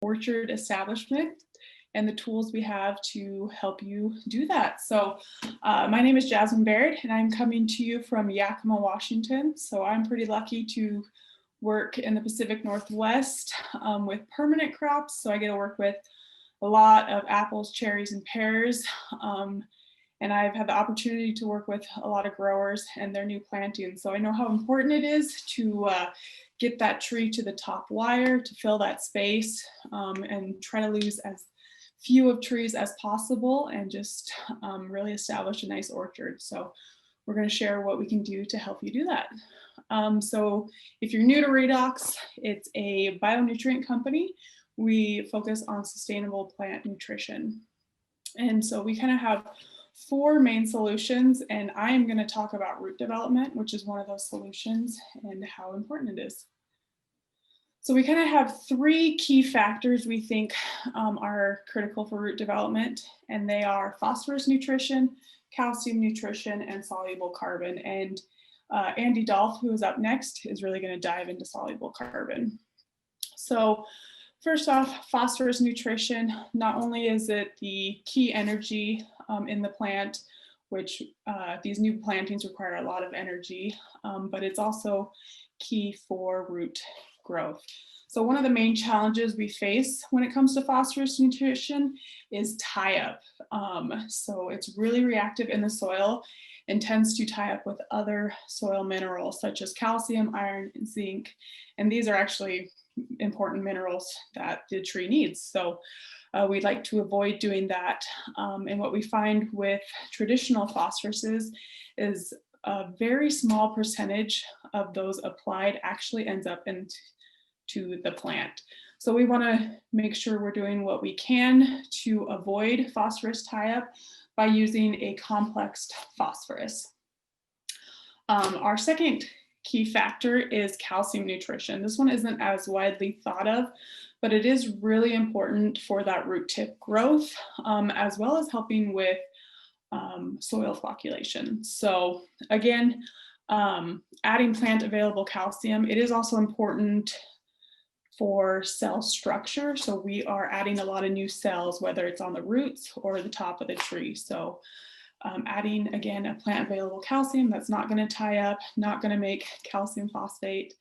orchard establishment and the tools we have to help you do that. So my name is Jasmine Baird, and I'm coming to you from Yakima, Washington. So I'm pretty lucky to work in the Pacific Northwest with permanent crops. So I get to work with a lot of apples, cherries, and pears. And I've had the opportunity to work with a lot of growers and their new plantings. So I know how important it is to get that tree to the top wire, to fill that space, and try to lose as few of trees as possible, and just really establish a nice orchard. So we're going to share what we can do to help you do that. So if you're new to Redox, it's a bionutrient company. We focus on sustainable plant nutrition. And so we kind of have 4 main solutions, and I am going to talk about root development, which is one of those solutions, and how important it is. So we kind of have 3 key factors we think are critical for root development, and they are phosphorus nutrition, calcium nutrition, and soluble carbon. And Andy Dolph, who is up next, is really going to dive into soluble carbon. So first off, phosphorus nutrition. Not only is it the key energy in the plant, which these new plantings require a lot of energy, but it's also key for root growth. So one of the main challenges we face when it comes to phosphorus nutrition is tie-up. So it's really reactive in the soil and tends to tie up with other soil minerals such as calcium, iron, and zinc. And these are actually important minerals that the tree needs. So we'd like to avoid doing that. And what we find with traditional phosphoruses is a very small percentage of those applied actually ends up into the plant. So we want to make sure we're doing what we can to avoid phosphorus tie-up by using a complex phosphorus. Our second key factor is calcium nutrition. This one isn't as widely thought of, but it is really important for that root tip growth, as well as helping with soil flocculation. So again, adding plant available calcium, it is also important for cell structure. So we are adding a lot of new cells, whether it's on the roots or the top of the tree. So adding, again, a plant available calcium that's not going to tie up, not going to make calcium phosphate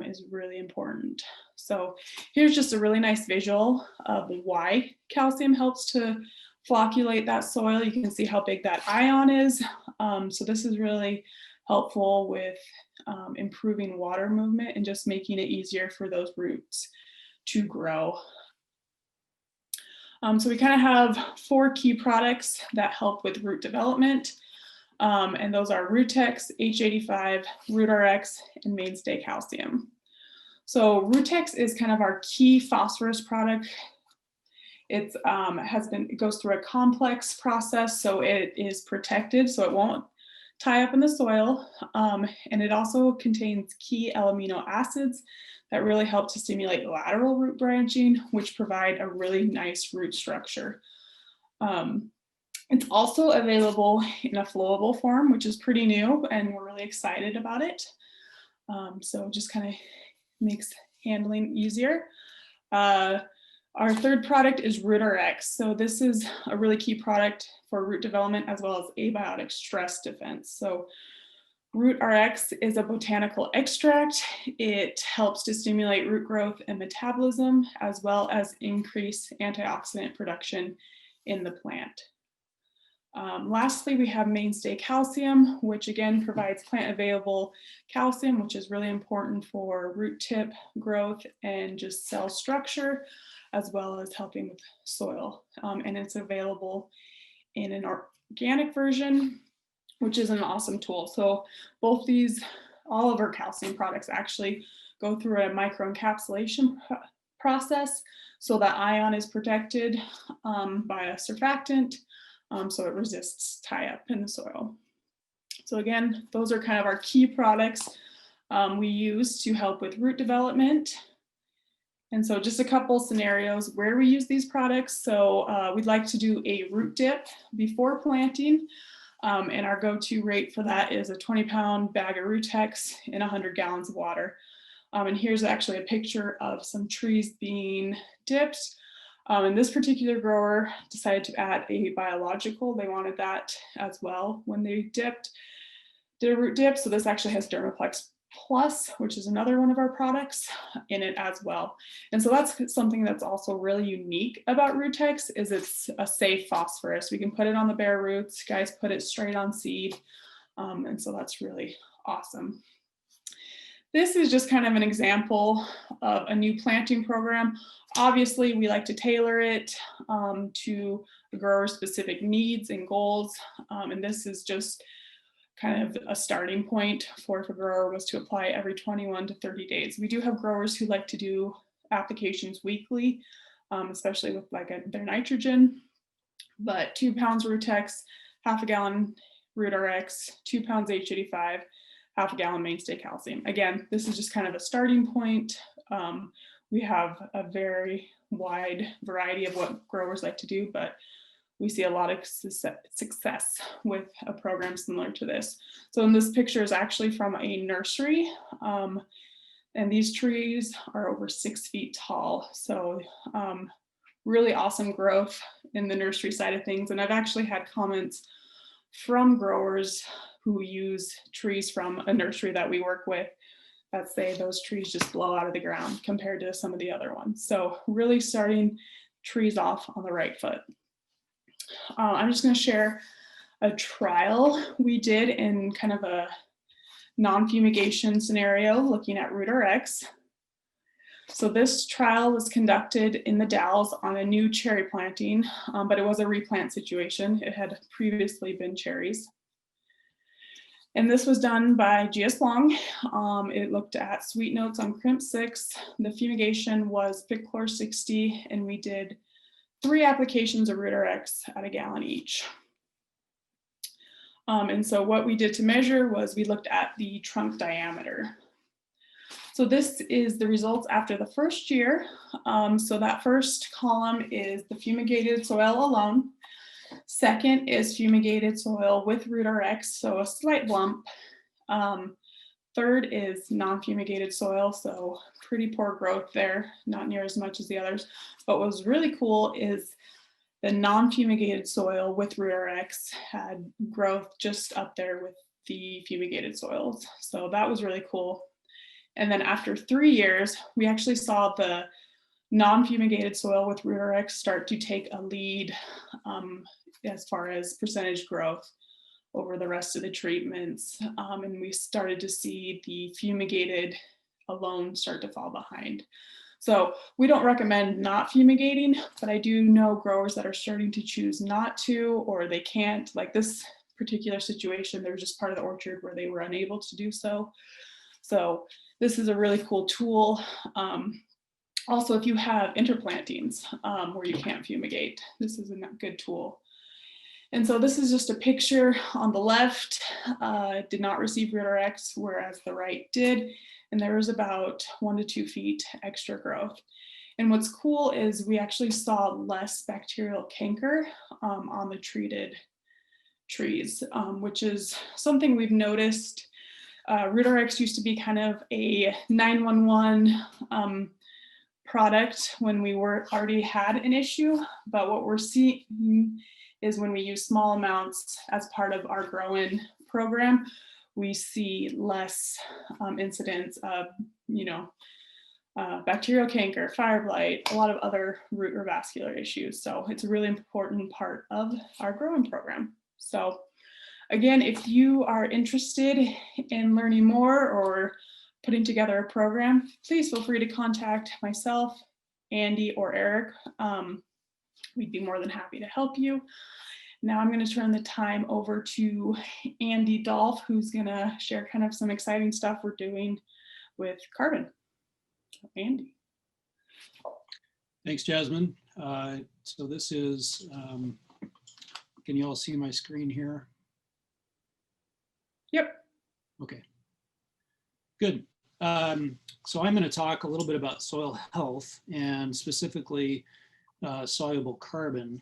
is really important. So here's just a really nice visual of why calcium helps to flocculate that soil. You can see how big that ion is. So this is really helpful with improving water movement and just making it easier for those roots to grow. So we kind of have 4 key products that help with root development, and those are Rootex, H85, RootRx, and Mainstay Calcium. So Rootex is kind of our key phosphorus product. It goes through a complex process, so it is protected, so it won't tie up in the soil, and it also contains key amino acids that really help to stimulate lateral root branching, which provide a really nice root structure. It's also available in a flowable form, which is pretty new, and we're really excited about it. So just kind of makes handling easier. Our third product is RootRx. So this is a really key product for root development as well as abiotic stress defense. So RootRx is a botanical extract. It helps to stimulate root growth and metabolism, as well as increase antioxidant production in the plant. Lastly, we have Mainstay Calcium, which again provides plant available calcium, which is really important for root tip growth and just cell structure, as well as helping with soil. And it's available in an organic version, which is an awesome tool. So both these, all of our calcium products actually go through a microencapsulation process, so that ion is protected by a surfactant, so it resists tie-up in the soil. So again, those are kind of our key products we use to help with root development. And so just a couple scenarios where we use these products. So we'd like to do a root dip before planting. And our go-to rate for that is a 20-pound bag of Rootex in 100 gallons of water. And here's actually a picture of some trees being dipped. And this particular grower decided to add a biological. They wanted that as well when they dipped, did a root dip. So this actually has Dermaplex Plus, which is another one of our products, in it as well. And so that's something that's also really unique about Rootex, is it's a safe phosphorus. We can put it on the bare roots, guys put it straight on seed. And so that's really awesome. This is just kind of an example of a new planting program. Obviously, we like to tailor it to the grower's specific needs and goals. And this is just kind of a starting point for if a grower was to apply every 21 to 30 days. We do have growers who like to do applications weekly, especially with their nitrogen, but 2 pounds Rootex, half a gallon Redox, 2 pounds H85, half a gallon mainstay calcium. Again, this is just kind of a starting point. We have a very wide variety of what growers like to do, but we see a lot of success with a program similar to this. So in this picture is actually from a nursery, and these trees are over 6 feet tall. So really awesome growth in the nursery side of things. And I've actually had comments from growers who use trees from a nursery that we work with that say those trees just blow out of the ground compared to some of the other ones. So really starting trees off on the right foot. I'm just going to share a trial we did in kind of a non-fumigation scenario looking at Redox. So this trial was conducted in the Dalles on a new cherry planting, but it was a replant situation. It had previously been cherries. And this was done by GS Long. It looked at sweet notes on crimp 6. The fumigation was Pichlor 60, and we did 3 applications of Redox at a gallon each. And so what we did to measure was we looked at the trunk diameter. So this is the results after the first year. So that first column is the fumigated soil alone. Second is fumigated soil with Redox, so a slight lump. Third is non-fumigated soil, so pretty poor growth there, not near as much as the others. But what was really cool is the non-fumigated soil with Redox had growth just up there with the fumigated soils. So that was really cool. And then after 3 years, we actually saw the non-fumigated soil with Redox start to take a lead as far as percentage growth over the rest of the treatments. And we started to see the fumigated alone start to fall behind. So we don't recommend not fumigating, but I do know growers that are starting to choose not to, or they can't. Like this particular situation, they're just part of the orchard where they were unable to do so. So this is a really cool tool. Also, if you have interplantings where you can't fumigate, this is a good tool. And so this is just a picture on the left, did not receive Redox, whereas the right did. And there was about 1 to 2 feet extra growth. And what's cool is we actually saw less bacterial canker on the treated trees, which is something we've noticed. Redox used to be kind of a 911 product when we already had an issue, but what we're seeing is when we use small amounts as part of our Grow-In program, we see less incidents of, bacterial canker, fire blight, a lot of other root or vascular issues. So it's a really important part of our Grow-In program. So again, if you are interested in learning more or putting together a program, please feel free to contact myself, Andy, or Eric. We'd be more than happy to help you. Now I'm going to turn the time over to Andy Dolph, who's going to share kind of some exciting stuff we're doing with carbon. So Andy. Thanks, Jasmine. So this is, can you all see my screen here? Yep. Okay, good. So I'm going to talk a little bit about soil health and specifically soluble carbon.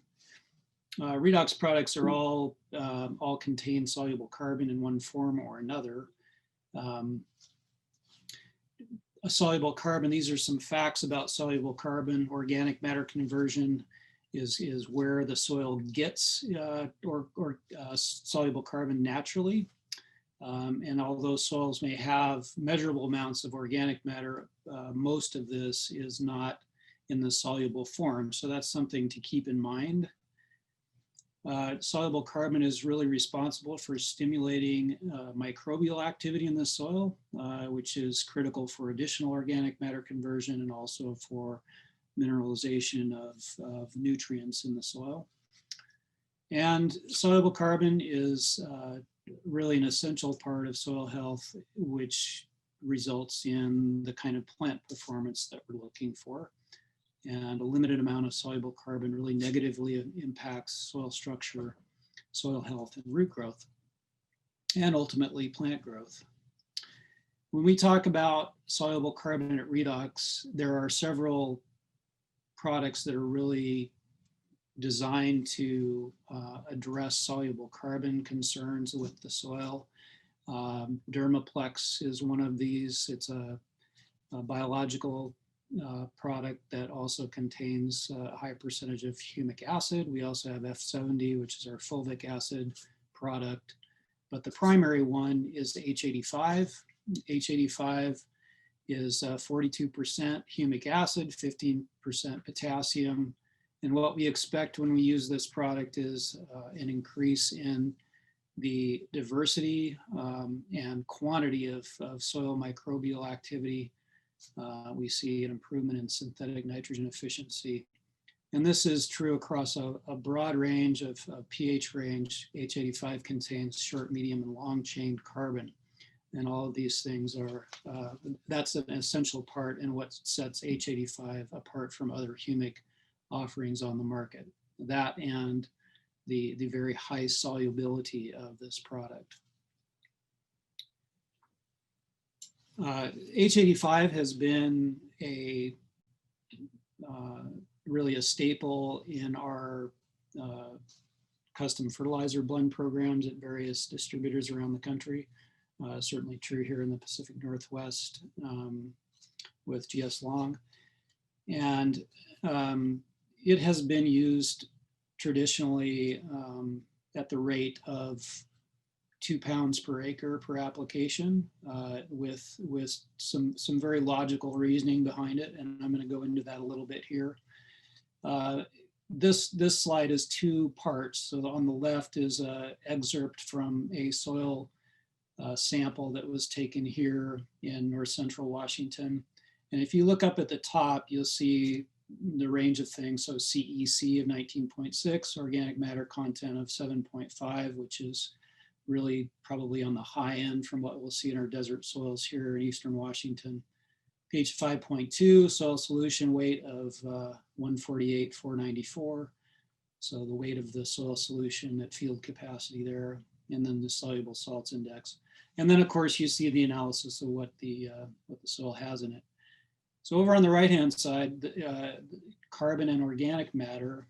Redox products are all contain soluble carbon in one form or another. soluble carbon, these are some facts about soluble carbon. Organic matter conversion is where the soil gets soluble carbon naturally. And although soils may have measurable amounts of organic matter, most of this is not in the soluble form. So that's something to keep in mind. Soluble carbon is really responsible for stimulating microbial activity in the soil, which is critical for additional organic matter conversion and also for mineralization of nutrients in the soil. And soluble carbon is really an essential part of soil health, which results in the kind of plant performance that we're looking for. And a limited amount of soluble carbon really negatively impacts soil structure, soil health, and root growth, and ultimately plant growth. When we talk about soluble carbon at Redox, there are several products that are really designed to address soluble carbon concerns with the soil. Dermaplex is one of these. It's a biological product that also contains a high percentage of humic acid. We also have F70, which is our fulvic acid product. But the primary one is H85. H85 is 42% humic acid, 15% potassium. And what we expect when we use this product is an increase in the diversity and quantity of soil microbial activity. We see an improvement in synthetic nitrogen efficiency. And this is true across a broad range of pH range. H85 contains short, medium, and long chained carbon. And all of these things are, that's an essential part in what sets H85 apart from other humic offerings on the market. That and the very high solubility of this product. H85 has been really a staple in our custom fertilizer blend programs at various distributors around the country. Certainly true here in the Pacific Northwest with GS Long. And it has been used traditionally at the rate of 2 pounds per acre per application with some very logical reasoning behind it. And I'm going to go into that a little bit here. This slide is 2 parts. So on the left is an excerpt from a soil sample that was taken here in north central Washington. And if you look up at the top, you'll see the range of things. So CEC of 19.6, organic matter content of 7.5, which is really probably on the high end from what we'll see in our desert soils here in eastern Washington. Page 5.2, soil solution weight of 148, 494. So the weight of the soil solution at field capacity there, and then the soluble salts index. And then of course you see the analysis of what the soil has in it. So over on the right-hand side, the carbon and organic matter.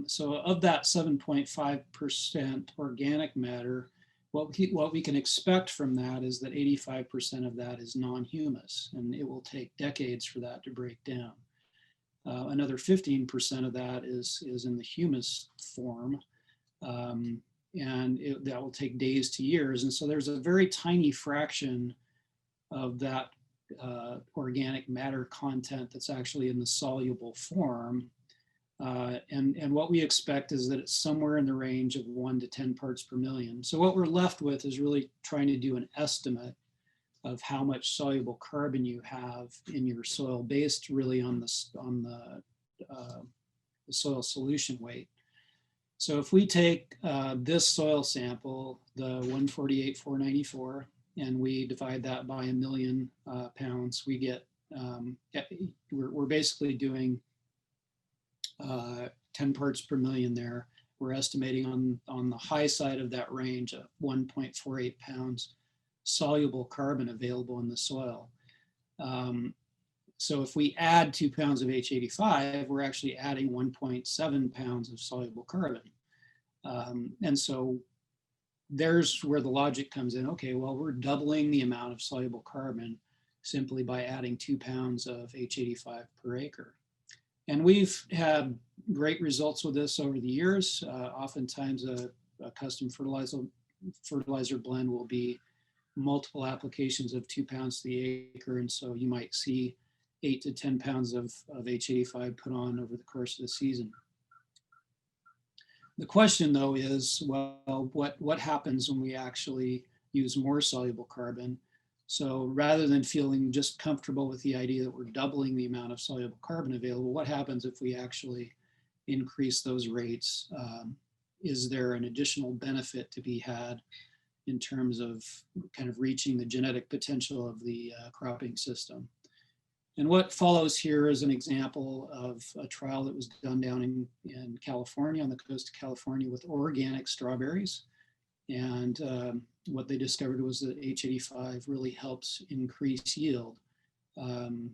So of that 7.5% organic matter, what we can expect from that is that 85% of that is non-humus, and it will take decades for that to break down. Another 15% of that is in the humus form, and that will take days to years. And so there's a very tiny fraction of that organic matter content that's actually in the soluble form. And what we expect is that it's somewhere in the range of 1 to 10 parts per million. So what we're left with is really trying to do an estimate of how much soluble carbon you have in your soil based really on the soil solution weight. So if we take this soil sample, the 148, 494, and we divide that by 1 million pounds, we get, we're basically doing 10 parts per million there. We're estimating on the high side of that range of 1.48 pounds soluble carbon available in the soil. So if we add 2 pounds of H85, we're actually adding 1.7 pounds of soluble carbon. And so there's where the logic comes in. Okay, well, we're doubling the amount of soluble carbon. simply by adding 2 pounds of H85 per acre. And we've had great results with this over the years. Oftentimes a custom fertilizer blend will be multiple applications of 2 pounds to the acre. And so you might see 8 to 10 pounds of H85 put on over the course of the season. The question though is, well, what happens when we actually use more soluble carbon? So rather than feeling just comfortable with the idea that we're doubling the amount of soluble carbon available, what happens if we actually increase those rates? Is there an additional benefit to be had in terms of kind of reaching the genetic potential of the cropping system? And what follows here is an example of a trial that was done down in California, on the coast of California, with organic strawberries. And what they discovered was that H85 really helps increase yield. Organic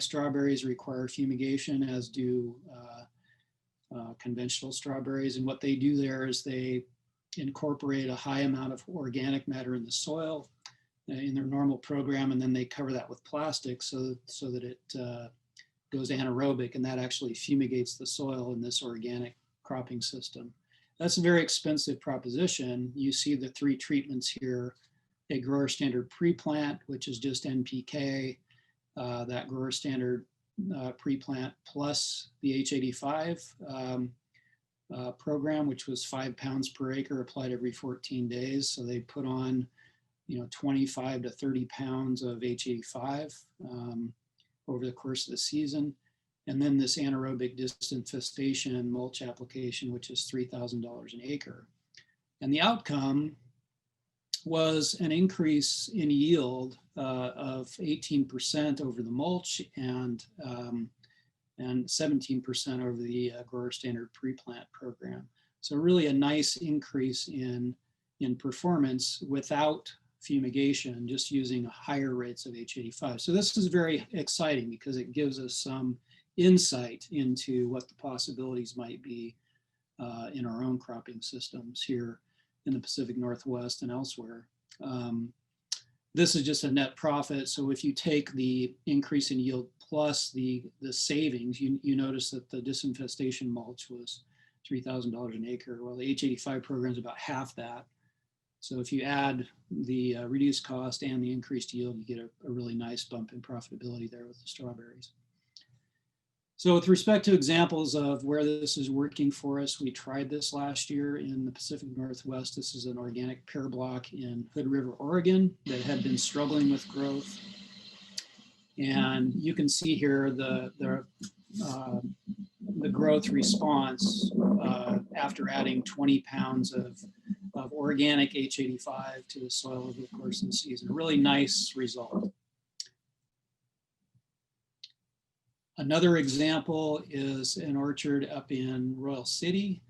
strawberries require fumigation, as do conventional strawberries. And what they do there is they incorporate a high amount of organic matter in the soil in their normal program, and then they cover that with plastic so that it goes anaerobic, and that actually fumigates the soil in this organic cropping system. That's a very expensive proposition. You see the 3 treatments here: a grower standard pre-plant, which is just NPK, that grower standard pre-plant plus the H85 program, which was 5 pounds per acre applied every 14 days. So they put on 25 to 30 pounds of H85 over the course of the season. And then this anaerobic disinfestation mulch application, which is $3,000 an acre. And the outcome was an increase in yield of 18% over the mulch and 17% over the grower standard pre-plant program. So really a nice increase in performance without fumigation, just using higher rates of H85. So this is very exciting because it gives us some insight into what the possibilities might be in our own cropping systems here in the Pacific Northwest and elsewhere. This is just a net profit. So if you take the increase in yield plus the savings, you notice that the disinfestation mulch was $3,000 an acre. Well, the H85 program is about half that. So if you add the reduced cost and the increased yield, you get a really nice bump in profitability there with the strawberries. So with respect to examples of where this is working for us, we tried this last year in the Pacific Northwest. This is an organic pear block in Hood River, Oregon, that had been struggling with growth. And you can see here the growth response after adding 20 pounds of organic H85 to the soil over the course of the season. A really nice result. Another example is an orchard up in Royal City.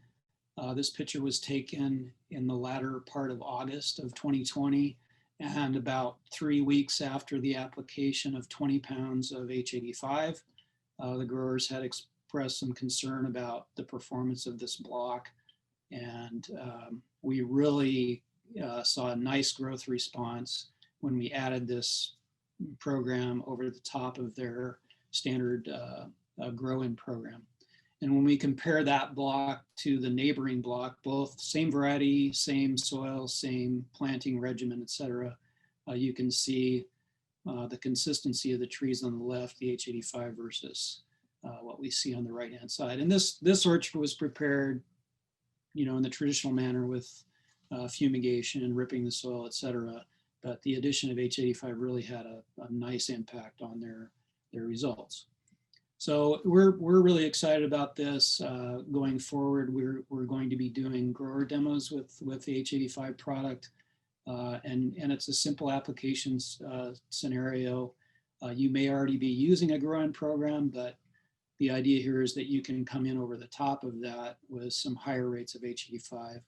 This picture was taken in the latter part of August of 2020, and about 3 weeks after the application of 20 pounds of H85, the growers had expressed some concern about the performance of this block. And we really saw a nice growth response when we added this program over the top of their standard grow-in program. And when we compare that block to the neighboring block, both same variety, same soil, same planting regimen, et cetera, you can see the consistency of the trees on the left, the H85 versus what we see on the right-hand side. And this orchard was prepared, in the traditional manner with fumigation, ripping the soil, et cetera. But the addition of H85 really had a nice impact on their results. So we're really excited about this. Going forward, we're going to be doing grower demos with the H85 product. And it's a simple applications scenario. You may already be using a grow-in program, but the idea here is that you can come in over the top of that with some higher rates of H85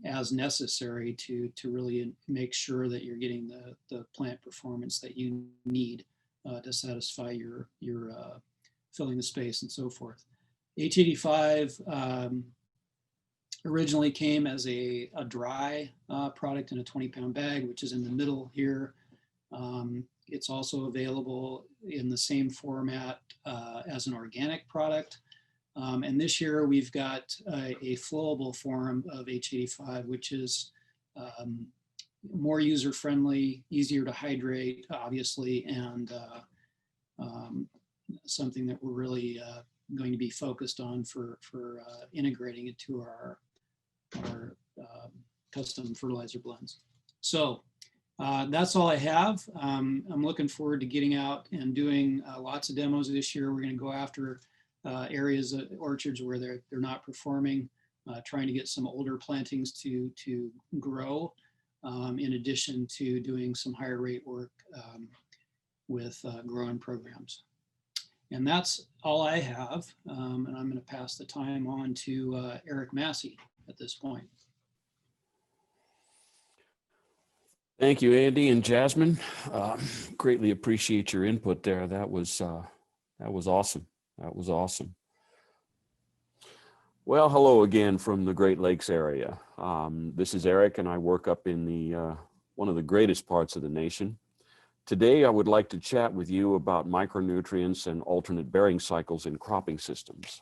as necessary to really make sure that you're getting the plant performance that you need to satisfy your filling the space and so forth. H85 originally came as a dry product in a 20-pound bag, which is in the middle here. It's also available in the same format as an organic product. And this year we've got a flowable form of H85, which is more user-friendly, easier to hydrate, obviously, and something that we're really going to be focused on for integrating it to our custom fertilizer blends. So that's all I have. I'm looking forward to getting out and doing lots of demos this year. We're going to go after areas, orchards where they're not performing, trying to get some older plantings to grow, in addition to doing some higher rate work with growing programs. And that's all I have. And I'm going to pass the time on to Eric Massey at this point. Thank you, Andy and Jasmine. Greatly appreciate your input there. That was awesome. That was awesome. Well, hello again from the Great Lakes area. This is Eric, and I work up in the one of the greatest parts of the nation. Today, I would like to chat with you about micronutrients and alternate bearing cycles in cropping systems.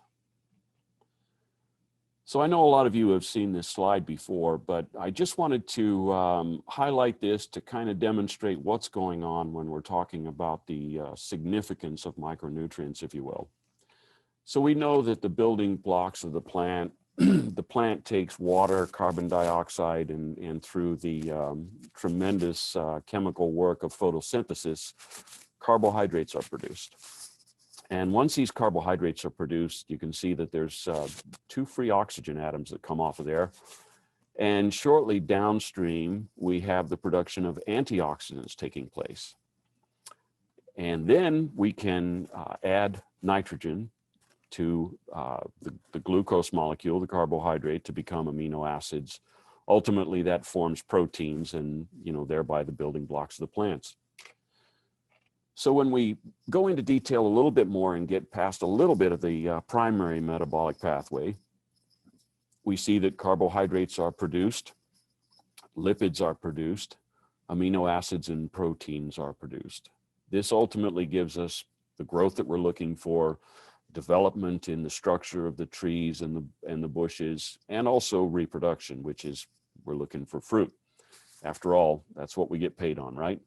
So I know a lot of you have seen this slide before, but I just wanted to highlight this to kind of demonstrate what's going on when we're talking about the significance of micronutrients, if you will. So we know that the building blocks of the plant, the plant takes water, carbon dioxide, and through the tremendous chemical work of photosynthesis, carbohydrates are produced. And once these carbohydrates are produced, you can see that there's 2 free oxygen atoms that come off of there. And shortly downstream, we have the production of antioxidants taking place. And then we can add nitrogen to the glucose molecule, the carbohydrate, to become amino acids. Ultimately, that forms proteins and, thereby the building blocks of the plants. So when we go into detail a little bit more and get past a little bit of the primary metabolic pathway, we see that carbohydrates are produced, lipids are produced, amino acids and proteins are produced. This ultimately gives us the growth that we're looking for, development in the structure of the trees and the bushes, and also reproduction, which is we're looking for fruit. After all, that's what we get paid on, right?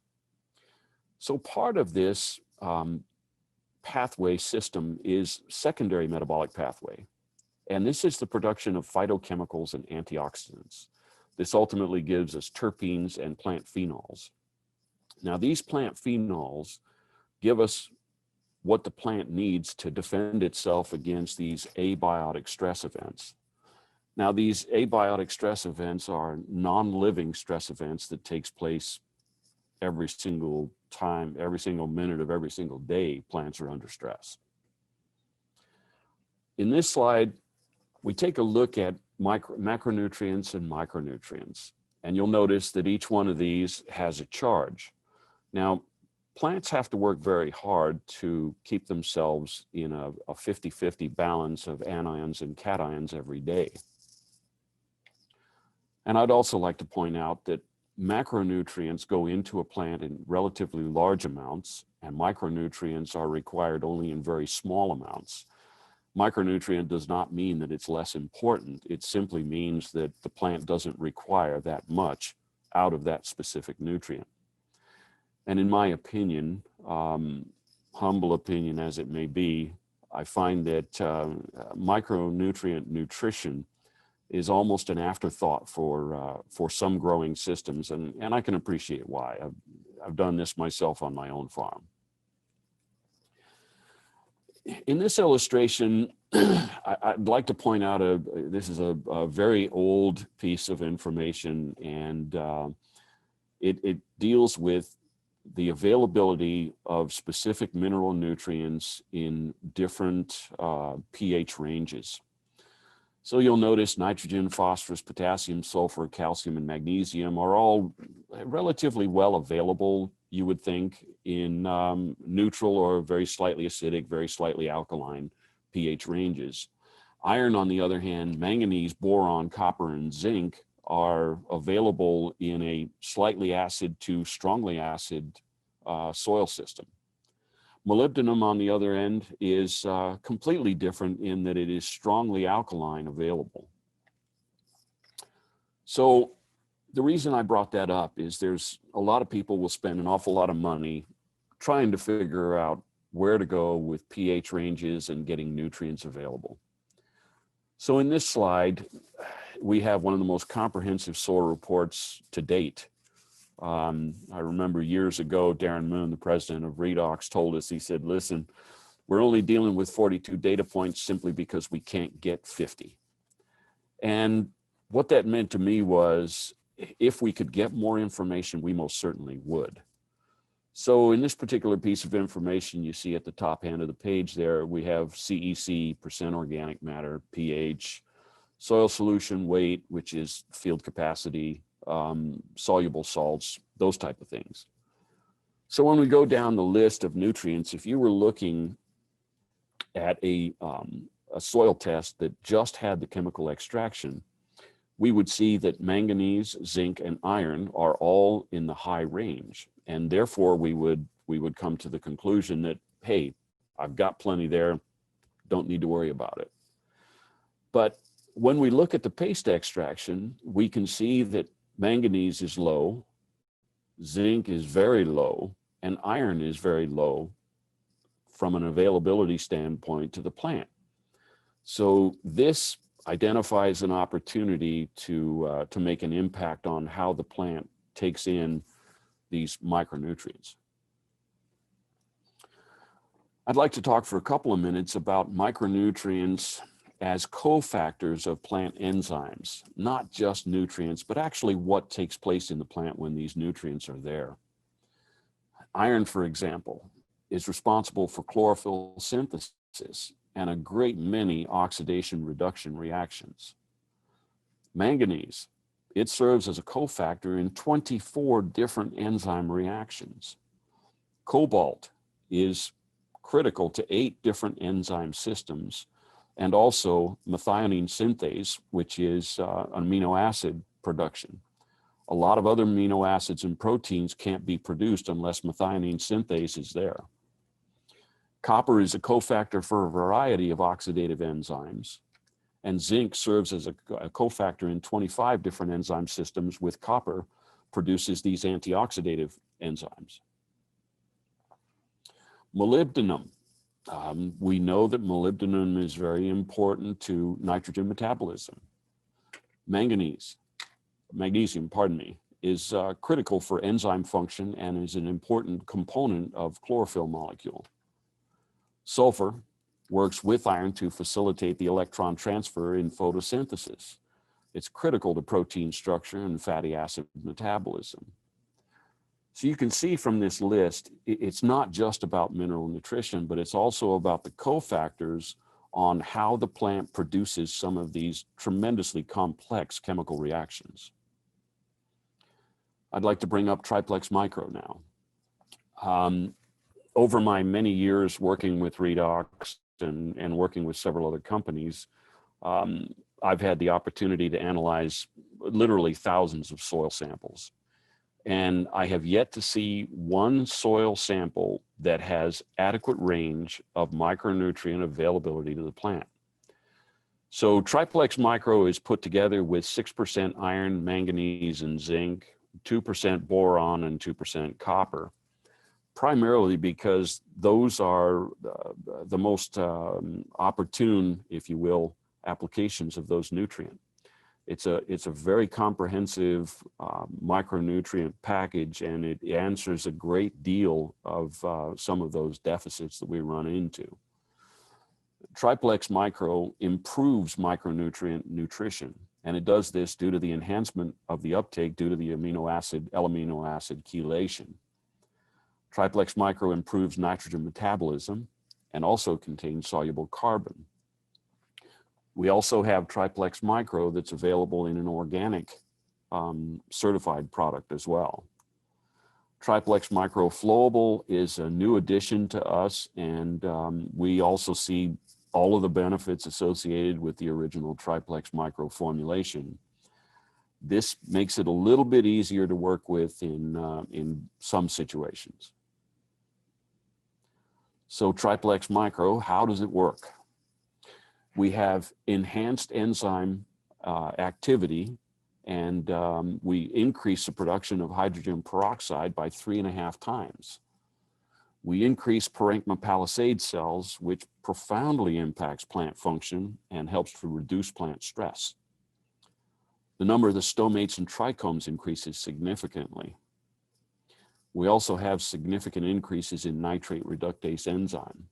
So part of this pathway system is secondary metabolic pathway. And this is the production of phytochemicals and antioxidants. This ultimately gives us terpenes and plant phenols. Now, these plant phenols give us what the plant needs to defend itself against these abiotic stress events. Now, these abiotic stress events are non-living stress events that takes place every single time, every single minute of every single day, plants are under stress. In this slide, we take a look at macronutrients and micronutrients, and you'll notice that each one of these has a charge. Now, plants have to work very hard to keep themselves in a 50-50 balance of anions and cations every day. And I'd also like to point out that macronutrients go into a plant in relatively large amounts, and micronutrients are required only in very small amounts. Micronutrient does not mean that it's less important. It simply means that the plant doesn't require that much out of that specific nutrient. And in my opinion, humble opinion as it may be, I find that micronutrient nutrition is almost an afterthought for some growing systems, and I can appreciate why. I've done this myself on my own farm. In this illustration, I'd like to point out this is a very old piece of information, and it deals with the availability of specific mineral nutrients in different pH ranges. So you'll notice nitrogen, phosphorus, potassium, sulfur, calcium, and magnesium are all relatively well available, you would think, in neutral or very slightly acidic, very slightly alkaline pH ranges. Iron, on the other hand, manganese, boron, copper, and zinc are available in a slightly acid to strongly acid soil system. Molybdenum, on the other end, is completely different in that it is strongly alkaline available. So the reason I brought that up is there's a lot of people will spend an awful lot of money trying to figure out where to go with pH ranges and getting nutrients available. So in this slide, we have one of the most comprehensive soil reports to date. I remember years ago, Darren Moon, the president of Redox, told us, he said, listen, we're only dealing with 42 data points simply because we can't get 50. And what that meant to me was, if we could get more information, we most certainly would. So in this particular piece of information, you see at the top end of the page there, we have CEC, percent organic matter, pH, soil solution weight, which is field capacity, soluble salts, those type of things. So when we go down the list of nutrients, if you were looking at a soil test that just had the chemical extraction, we would see that manganese, zinc, and iron are all in the high range. And therefore we would come to the conclusion that, hey, I've got plenty there, don't need to worry about it. But when we look at the paste extraction, we can see that manganese is low, zinc is very low, and iron is very low from an availability standpoint to the plant. So this identifies an opportunity to make an impact on how the plant takes in these micronutrients. I'd like to talk for a couple of minutes about micronutrients as cofactors of plant enzymes, not just nutrients, but actually what takes place in the plant when these nutrients are there. Iron, for example, is responsible for chlorophyll synthesis and a great many oxidation reduction reactions. Manganese, it serves as a cofactor in 24 different enzyme reactions. Cobalt is critical to 8 different enzyme systems, and also methionine synthase, which is amino acid production. A lot of other amino acids and proteins can't be produced unless methionine synthase is there. Copper is a cofactor for a variety of oxidative enzymes, and zinc serves as a cofactor in 25 different enzyme systems, with copper produces these antioxidative enzymes. Molybdenum. We know that molybdenum is very important to nitrogen metabolism. Magnesium, pardon me, is critical for enzyme function and is an important component of chlorophyll molecule. Sulfur works with iron to facilitate the electron transfer in photosynthesis. It's critical to protein structure and fatty acid metabolism. So you can see from this list, it's not just about mineral nutrition, but it's also about the cofactors on how the plant produces some of these tremendously complex chemical reactions. I'd like to bring up triplex micro now. Over my many years working with Redox and working with several other companies, I've had the opportunity to analyze literally thousands of soil samples. And I have yet to see one soil sample that has adequate range of micronutrient availability to the plant. So triplex micro is put together with 6% iron, manganese, and zinc, 2% boron, and 2% copper, primarily because those are the most opportune, if you will, applications of those nutrients. It's a very comprehensive micronutrient package, and it answers a great deal of some of those deficits that we run into. Triplex micro improves micronutrient nutrition, and it does this due to the enhancement of the uptake due to the L-amino acid chelation. Triplex micro improves nitrogen metabolism and also contains soluble carbon. We also have triplex micro that's available in an organic certified product as well. Triplex micro flowable is a new addition to us, and we also see all of the benefits associated with the original triplex micro formulation. This makes it a little bit easier to work with in some situations. So Triplex Micro, how does it work? We have enhanced enzyme activity, and we increase the production of hydrogen peroxide by 3.5 times. We increase parenchyma palisade cells, which profoundly impacts plant function and helps to reduce plant stress. The number of the stomates and trichomes increases significantly. We also have significant increases in nitrate reductase enzyme.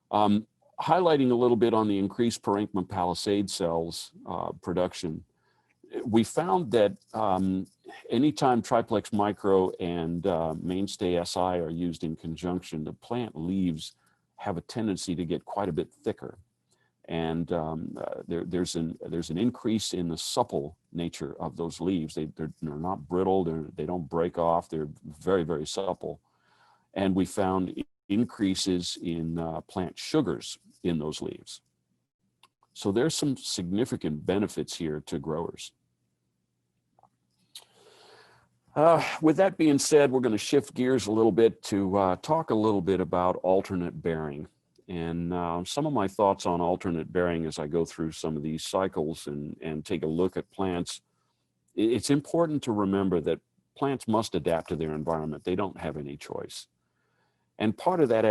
Highlighting a little bit on the increased parenchyma palisade cells production, we found that anytime Triplex Micro and Mainstay SI are used in conjunction, the plant leaves have a tendency to get quite a bit thicker. And there's an increase in the supple nature of those leaves. They're not brittle, they don't break off, they're very, very supple. And we found increases in plant sugars in those leaves. So there's some significant benefits here to growers. With that being said, we're going to shift gears a little bit to talk a little bit about alternate bearing. And some of my thoughts on alternate bearing as I go through some of these cycles and take a look at plants. It's important to remember that plants must adapt to their environment. They don't have any choice. And part of that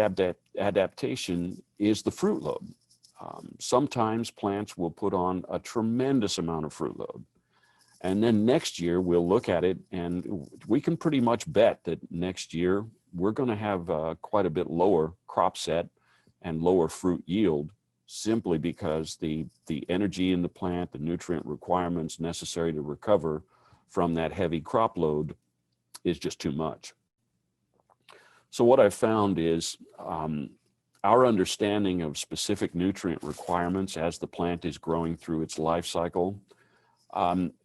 adaptation is the fruit load. Sometimes plants will put on a tremendous amount of fruit load. And then next year we'll look at it and we can pretty much bet that next year we're going to have quite a bit lower crop set and lower fruit yield, simply because the energy in the plant, the nutrient requirements necessary to recover from that heavy crop load is just too much. So what I've found is our understanding of specific nutrient requirements as the plant is growing through its life cycle,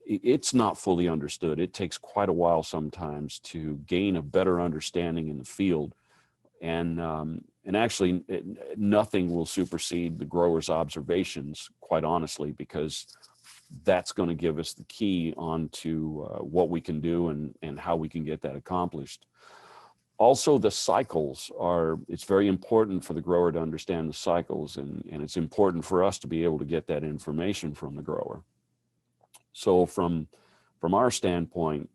it's not fully understood. It takes quite a while sometimes to gain a better understanding in the field. And actually, nothing will supersede the grower's observations, quite honestly, because that's going to give us the key onto what we can do and how we can get that accomplished. Also, the cycles it's very important for the grower to understand the cycles, and it's important for us to be able to get that information from the grower. So from our standpoint,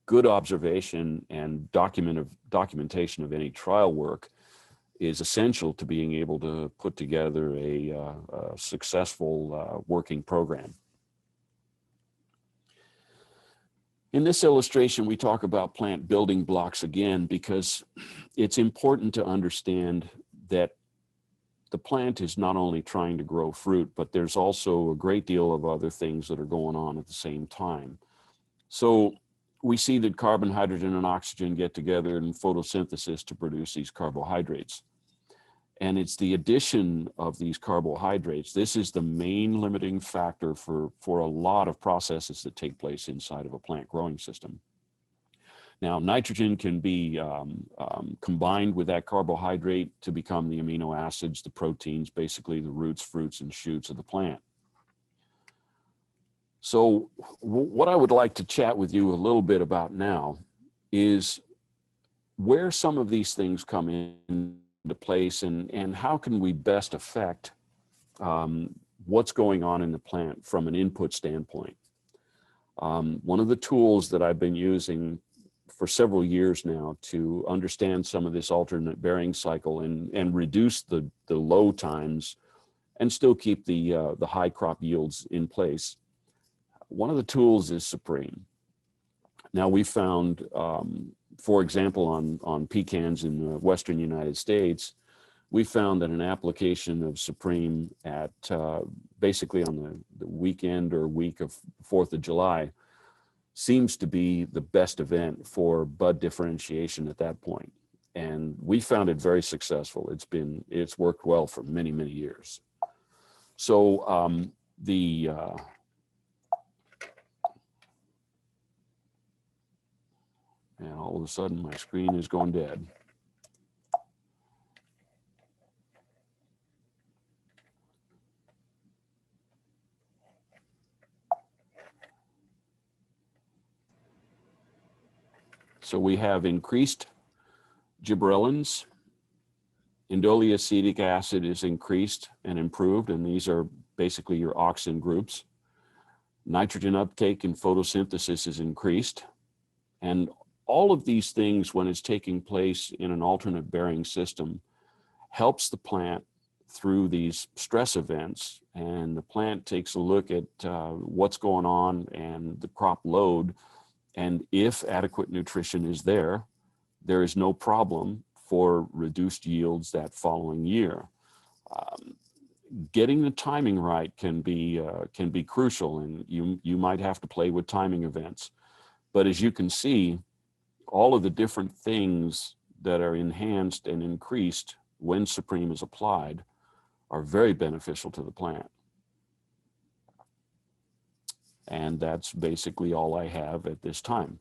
good observation and documentation of any trial work is essential to being able to put together a successful working program. In this illustration, we talk about plant building blocks again, because it's important to understand that the plant is not only trying to grow fruit, but there's also a great deal of other things that are going on at the same time. So we see that carbon, hydrogen, and oxygen get together in photosynthesis to produce these carbohydrates. And it's the addition of these carbohydrates. This is the main limiting factor for a lot of processes that take place inside of a plant growing system. Now, nitrogen can be combined with that carbohydrate to become the amino acids, the proteins, basically the roots, fruits, and shoots of the plant. So what I would like to chat with you a little bit about now is where some of these things come into place and how can we best affect what's going on in the plant from an input standpoint. One of the tools that I've been using for several years now to understand some of this alternate bearing cycle and reduce the low times and still keep the high crop yields in place. One of the tools is Supreme. Now we found, for example, on pecans in the Western United States, we found that an application of Supreme at basically on the weekend or week of 4th of July seems to be the best event for bud differentiation at that point. And we found it very successful. It's worked well for many, many years. So and all of a sudden my screen is going dead. So we have increased gibberellins Indole acetic acid is increased and improved, and these are basically your auxin groups. Nitrogen uptake and photosynthesis is increased. And all of these things, when it's taking place in an alternate bearing system, helps the plant through these stress events. And the plant takes a look at what's going on and the crop load. And if adequate nutrition is there, there is no problem for reduced yields that following year. Getting the timing right can be crucial, and you might have to play with timing events. But as you can see, all of the different things that are enhanced and increased when Supreme is applied are very beneficial to the plant. And that's basically all I have at this time.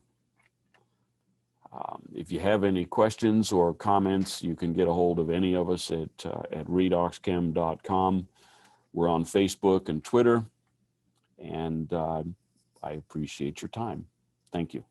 If you have any questions or comments, you can get a hold of any of us at redoxchem.com. We're on Facebook and Twitter, and I appreciate your time. Thank you.